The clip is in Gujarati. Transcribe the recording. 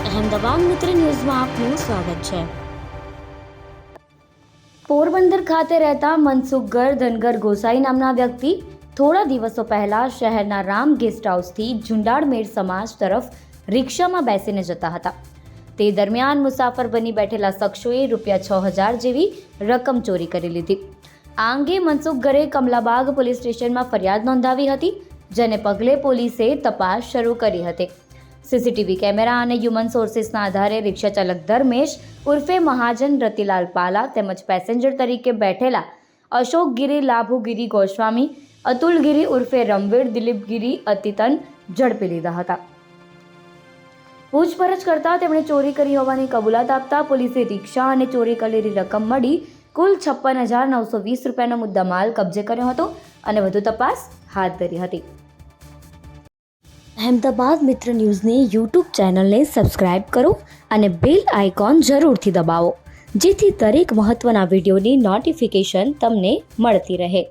અહેમદાબાદ મિત્ર ન્યૂઝમાં આપનું સ્વાગત છે। પોરબંદર ખાતે રહેતા મનસુખગર ધનગર ગોસાઈ નામના વ્યક્તિ થોડા દિવસો પહેલા શહેરના રામ ગેસ્ટ હાઉસથી ઝુંડાળમેળ સમાજ તરફ રિક્ષામાં બેસીને જતા હતા। તે દરમિયાન મુસાફર બની બેઠેલા શખ્સોએ ₹6000 જેવી રકમ ચોરી કરી લીધી। આ અંગે મનસુખગરે કમલાબાગ પોલીસ સ્ટેશનમાં ફરિયાદ નોંધાવી હતી, જેને પગલે પોલીસે તપાસ શરૂ કરી હતી। સીસીટીવી કેમેરા અને હ્યુમન સોર્સિસના આધારે રિક્ષા ચાલક ધર્મેશ ઉર્ફે મહાજન રતિલાલ પાલા તેમજ પેસેન્જર તરીકે બેઠેલા અશોકગીરી લાભુગીરી ગોસ્વામી, અતુલગીરી ઉર્ફે રમવીર દિલીપગીરી અતિતન ઝડપી લીધા હતા। પૂછપરછ કરતા તેમણે ચોરી કરી હોવાની કબૂલાત આપતા પોલીસે રિક્ષા અને ચોરી કરેલી રકમ મળી કુલ ₹56,920નો મુદ્દામાલ કબજે કર્યો હતો અને વધુ તપાસ હાથ ધરી હતી। અહેમદાબાદ મિત્ર ન્યૂઝની યુટ્યુબ ચેનલને સબસ્ક્રાઇબ કરો અને બેલ આઇકોન જરૂરથી દબાવો, જેથી દરેક મહત્ત્વના વિડીયોની નોટિફિકેશન તમને મળતી રહે।